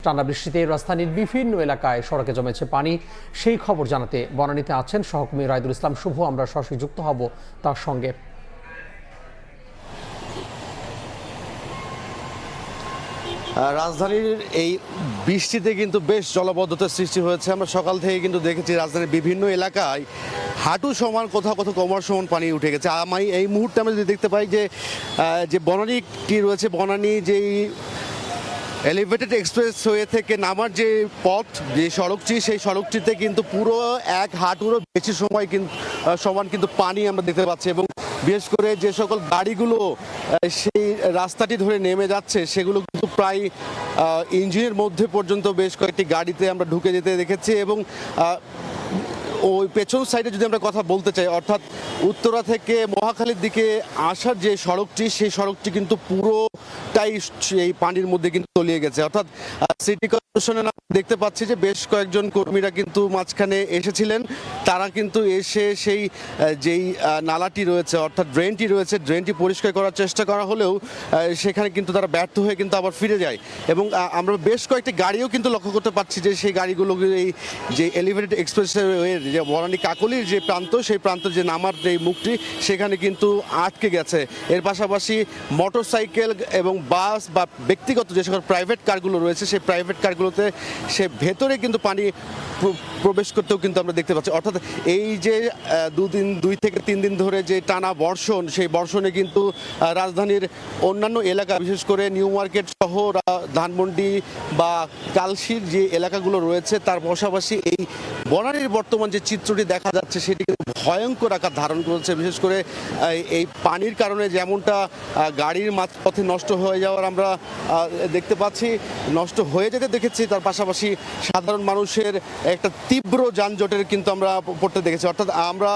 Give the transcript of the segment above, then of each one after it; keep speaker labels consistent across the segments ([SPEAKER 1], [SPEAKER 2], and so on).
[SPEAKER 1] টানা বৃষ্টিতে রাজধানীর বিভিন্ন এলাকায় সড়কে জমেছে পানি। সেই খবর জানাতে বনানীতে আছেন সহকর্মী রায়দুল ইসলাম শুভ। আমরা সরাসরি যুক্ত হব তার সঙ্গে।
[SPEAKER 2] রাজধানীর এই বৃষ্টিতে কিন্তু বেশ জলাবদ্ধতার সৃষ্টি হয়েছে। আমরা সকাল থেকে কিন্তু দেখেছি রাজধানীর বিভিন্ন এলাকায় হাঁটু সমান কোথাও কোথাও কোমর সমান পানি উঠে গেছে। আমি এই মুহূর্তে আমরা যদি দেখতে পাই যে বনানীটি রয়েছে, বনানী যেই এলিভেটেড এক্সপ্রেসওয়ে থেকে নামার যে পথ, যে সড়কটি, সেই সড়কটিতে কিন্তু পুরো এক হাঁটুরও বেশি সময় কিন্তু সমান কিন্তু পানি আমরা দেখতে পাচ্ছি। এবং বিশেষ করে যে সকল গাড়িগুলো সেই রাস্তাটি ধরে নেমে যাচ্ছে সেগুলো কিন্তু প্রায় ইঞ্জিনের মধ্যে পর্যন্ত বেশ কয়েকটি গাড়িতে আমরা ঢুকে যেতে দেখেছি। এবং ওই পেছন সাইডে যদি আমরা কথা বলতে চাই, অর্থাৎ উত্তরা থেকে মহাখালীর দিকে আসার যে সড়কটি, সেই সড়কটি কিন্তু পুরোটাই এই পানির মধ্যে কিন্তু তলিয়ে গেছে। অর্থাৎ সিটি কর্পোরেশনে দেখতে পাচ্ছি যে বেশ কয়েকজন কর্মীরা কিন্তু মাঝখানে এসেছিলেন। তারা কিন্তু এসে সেই যেই নালাটি রয়েছে, অর্থাৎ ড্রেনটি রয়েছে, ড্রেনটি পরিষ্কার করার চেষ্টা করা হলেও সেখানে কিন্তু তারা ব্যর্থ হয়ে কিন্তু আবার ফিরে যায়। এবং আমরা বেশ কয়েকটি গাড়িও কিন্তু লক্ষ্য করতে পারছি যে সেই গাড়িগুলো এই যে এলিভেটেড এক্সপ্রেসওয়ের যে বনানী কাকলির যে প্রান্ত, সেই প্রান্ত যে নামার যে মুখটি, সেখানে কিন্তু আটকে গেছে। এর পাশাপাশি মোটরসাইকেল এবং বাস বা ব্যক্তিগত যে সকল প্রাইভেট কারগুলো রয়েছে, সেই প্রাইভেট কারগুলোতে ভেতরে কিন্তু পানি প্রবেশ করতেও কিন্তু আমরা দেখতে পাচ্ছি। অর্থাৎ এই যে 2 থেকে 3 দিন ধরে যে টানা বর্ষণ, সেই বর্ষণে কিন্তু রাজধানীর অন্যান্য এলাকা, বিশেষ করে নিউ মার্কেট সহ ধানমন্ডি বা কালশির যে এলাকাগুলো রয়েছে, তার পাশাপাশি এই বনানীর বর্তমান যে চিত্রটি দেখা যাচ্ছে সেটি কিন্তু ভয়ঙ্কর আকার ধারণ করেছে। বিশেষ করে এই পানির কারণে যেমনটা গাড়ির মাঝপথে নষ্ট হয়ে যাওয়ার আমরা দেখতে পাচ্ছি, নষ্ট হয়ে যেতে দেখেছি, তার পাশাপাশি সাধারণ মানুষের একটা তীব্র যানজটের কিন্তু আমরা পড়তে দেখেছি। অর্থাৎ আমরা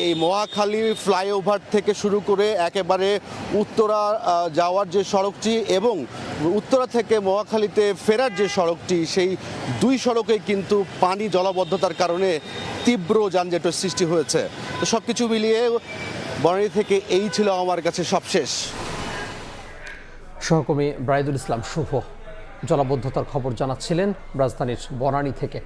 [SPEAKER 2] এই মহাখালী ফ্লাইওভার থেকে শুরু করে একেবারে উত্তরা যাওয়ার যে সড়কটি এবং উত্তরা থেকে মহাখালীতে ফেরার যে সড়কটি, সেই দুই সড়কে কিন্তু পানি জলাবদ্ধতার কারণে তীব্র যানজটের সৃষ্টি হয়েছে। তো সব কিছু মিলিয়ে বনানী থেকে এই ছিল আমার কাছে সবশেষ।
[SPEAKER 1] সহকর্মী রায়দুল ইসলাম শুভ জলাবদ্ধতার খবর জানাচ্ছিলেন রাজধানীর বনানী থেকে।